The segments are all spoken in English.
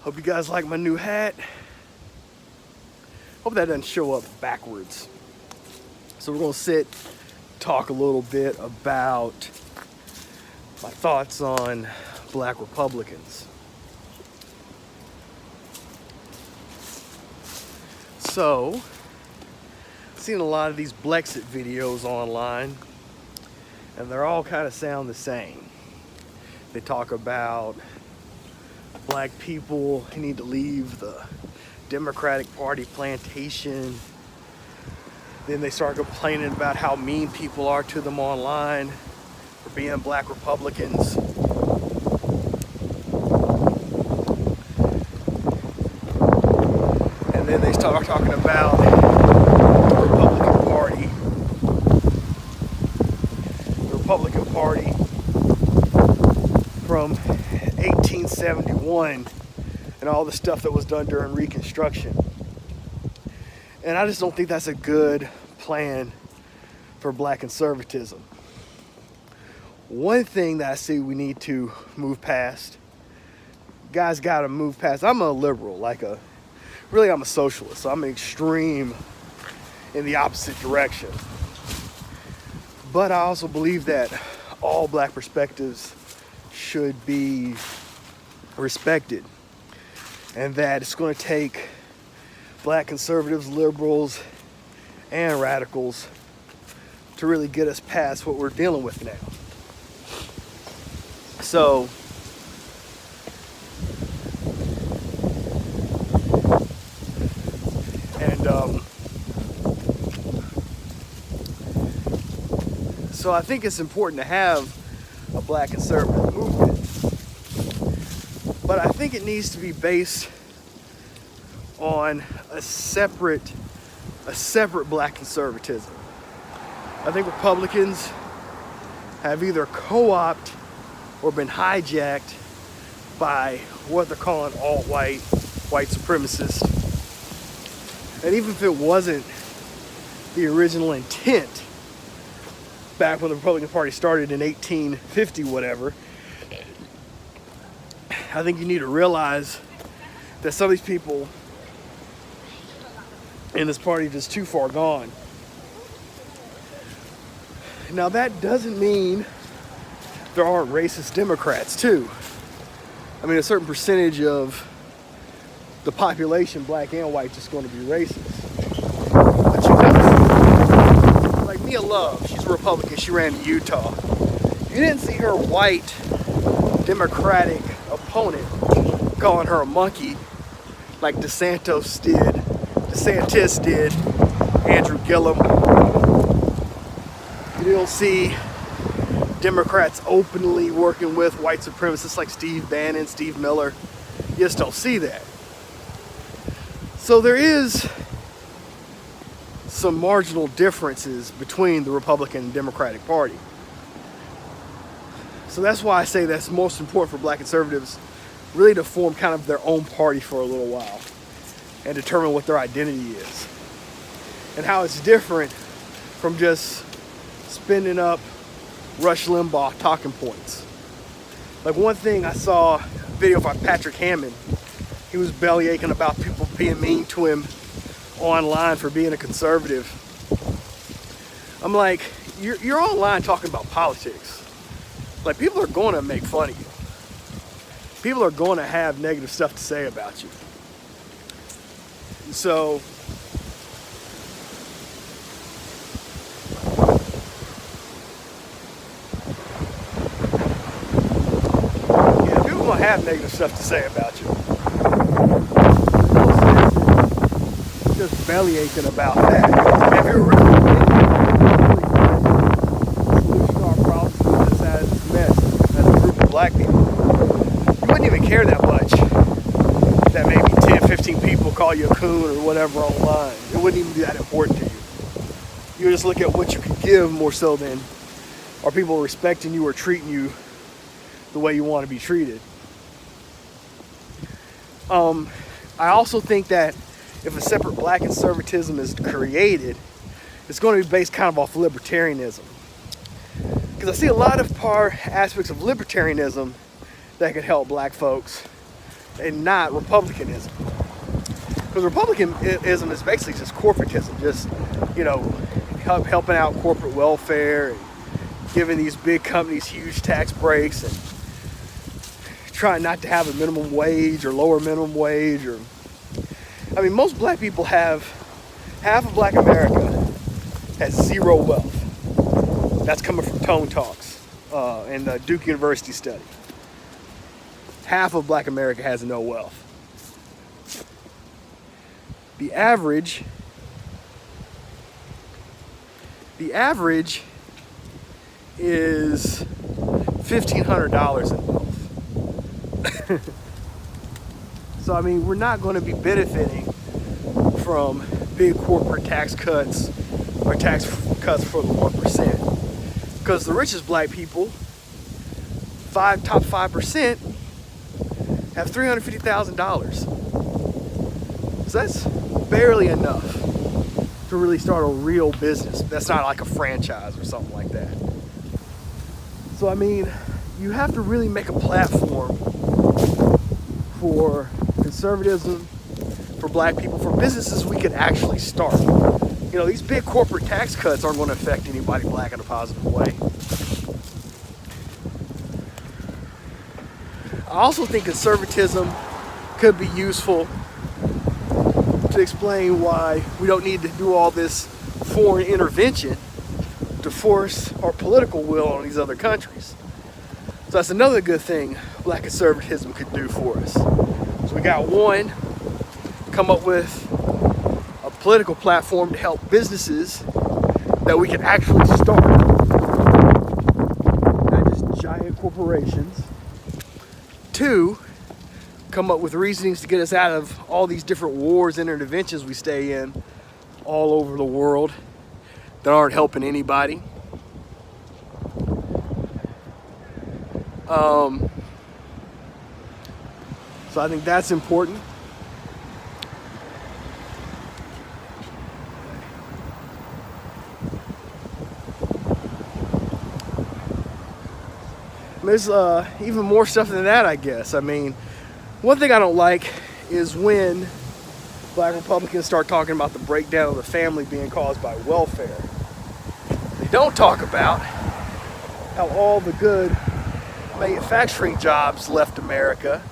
Hope you guys like my new hat. Hope that doesn't show up backwards. So we're gonna sit, talk a little bit about my thoughts on Black Republicans. So, I've seen a lot of these Blexit videos online, and they're all kind of sound the same. They talk about black people who need to leave the Democratic Party plantation. Then they start complaining about how mean people are to them online for being black Republicans. And then they start talking about the Republican Party. The Republican Party from 1871 and all the stuff that was done during Reconstruction. And I just don't think that's a good plan for black conservatism. One thing that I see we need to move past, guys gotta move past. I'm a liberal, I'm a socialist, so I'm an extreme in the opposite direction. But I also believe that all black perspectives should be respected, and that it's going to take black conservatives, liberals, and radicals to really get us past what we're dealing with now. So, so I think it's important to have a black conservative movement, but I think it needs to be based on a separate black conservatism. I think Republicans have either co-opted or been hijacked by what they're calling alt-white, white supremacists. And even if it wasn't the original intent back when the Republican Party started in 1850 whatever, I think you need to realize that some of these people in this party are just too far gone. Now that doesn't mean there aren't racist Democrats too. I mean, a certain percentage of the population, black and white, is going to be racist. But you know, like Mia Love, she's a Republican, she ran in Utah. You didn't see her white Democratic opponent calling her a monkey like DeSantis did, Andrew Gillum. You don't see Democrats openly working with white supremacists like Steve Bannon, Steve Miller. You just don't see that. So there is some marginal differences between the Republican and Democratic Party. So that's why I say that's most important for black conservatives, really to form kind of their own party for a little while and determine what their identity is and how it's different from just spinning up Rush Limbaugh talking points. Like one thing, I saw a video by Patrick Hammond. He was bellyaching about people being mean to him online for being a conservative. I'm like, you're online talking about politics. Like, people are going to make fun of you. People are going to have negative stuff to say about you. So, yeah, people are going to have negative stuff to say about you. Just bellyaching about that. If you're really solution to our problems is as mess as a group of black people, you wouldn't even care that much that maybe 10, 15 people call you a coon or whatever online. It wouldn't even be that important to you. You would just look at what you could give more so than are people respecting you or treating you the way you want to be treated. I also think that if a separate black conservatism is created, it's going to be based kind of off libertarianism. Because I see a lot of aspects of libertarianism that could help black folks and not republicanism. Because republicanism is basically just corporatism, just, you know, helping out corporate welfare and giving these big companies huge tax breaks and trying not to have a minimum wage or lower minimum wage. Or, I mean, most black people have, half of black America has zero wealth. That's coming from Tone Talks and the Duke University study. Half of black America has no wealth. The average is $1,500 in wealth. So I mean, we're not going to be benefiting from big corporate tax cuts or tax cuts for the 1%, because the richest black people, top 5%, have $350,000. So that's barely enough to really start a real business. That's not like a franchise or something like that. So I mean, you have to really make a platform for conservatism, for black people, for businesses we could actually start. You know, these big corporate tax cuts aren't going to affect anybody black in a positive way. I also think conservatism could be useful to explain why we don't need to do all this foreign intervention to force our political will on these other countries. So that's another good thing black conservatism could do for us. So we got one, come up with a political platform to help businesses that we can actually start, not just giant corporations. Two, come up with reasonings to get us out of all these different wars and interventions we stay in all over the world that aren't helping anybody. So I think that's important. There's even more stuff than that, I guess. I mean, one thing I don't like is when black Republicans start talking about the breakdown of the family being caused by welfare. They don't talk about how all the good manufacturing jobs left America,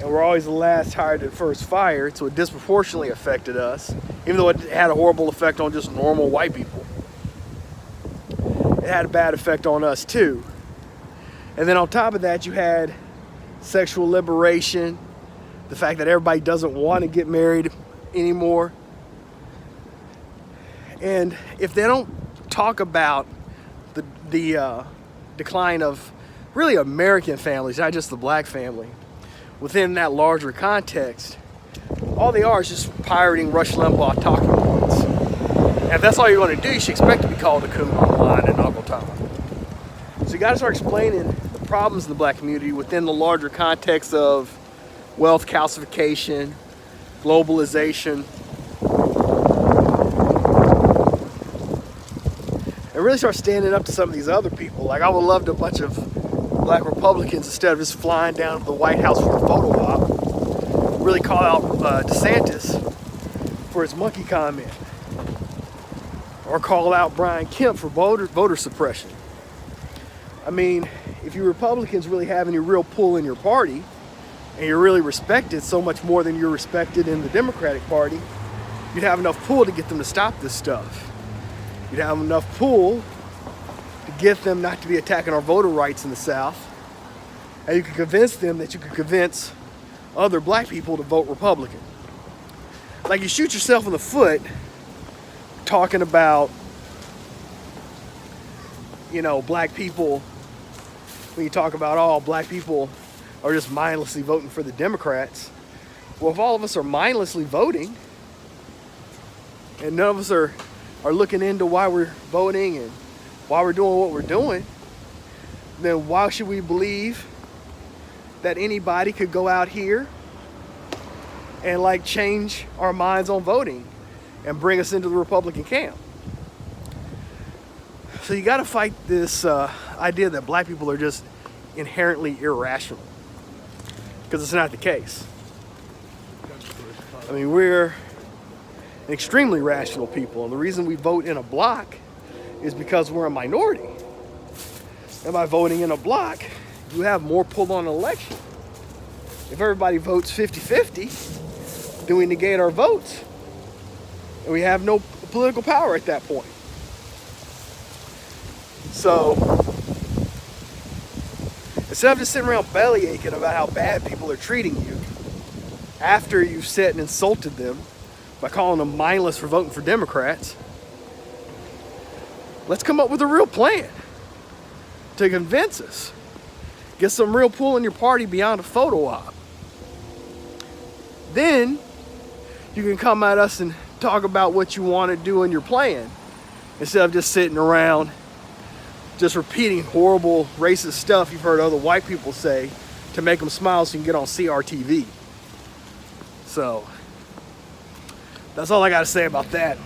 and we're always the last hired and first fired, so it disproportionately affected us, even though it had a horrible effect on just normal white people. It had a bad effect on us too. And then on top of that, you had sexual liberation, the fact that everybody doesn't want to get married anymore. And if they don't talk about the decline of really American families, not just the black family, within that larger context, all they are is just pirating Rush Limbaugh talking points. And if that's all you're going to do, you should expect to be called a coon online and Uncle Tom. So you got to start explaining the problems in the black community within the larger context of wealth calcification, globalization, and really start standing up to some of these other people. Like, I would love a bunch of black Republicans, instead of just flying down to the White House for a photo op, really call out DeSantis for his monkey comment, or call out Brian Kemp for voter suppression. I mean, if you Republicans really have any real pull in your party, and you're really respected so much more than you're respected in the Democratic Party, you'd have enough pull to get them to stop this stuff. You'd have enough pull to get them not to be attacking our voter rights in the South. And you could convince them that you could convince other black people to vote Republican. Like, you shoot yourself in the foot talking about, you know, black people, when you talk about all black people are just mindlessly voting for the Democrats. Well, if all of us are mindlessly voting, and none of us are looking into why we're voting and why we're doing what we're doing, then why should we believe that anybody could go out here and like change our minds on voting and bring us into the Republican camp? So you got to fight this idea that black people are just inherently irrational. because it's not the case. I mean, we're an extremely rational people, and the reason we vote in a block is because we're a minority. And by voting in a block, you have more pull on an election. If everybody votes 50-50, then we negate our votes, and we have no political power at that point. So instead of just sitting around belly aching about how bad people are treating you after you've sat and insulted them by calling them mindless for voting for Democrats, let's come up with a real plan to convince us. Get some real pull in your party beyond a photo op. Then you can come at us and talk about what you want to do in your plan, instead of just sitting around just repeating horrible racist stuff you've heard other white people say to make them smile so you can get on CRTV. So that's all I got to say about that.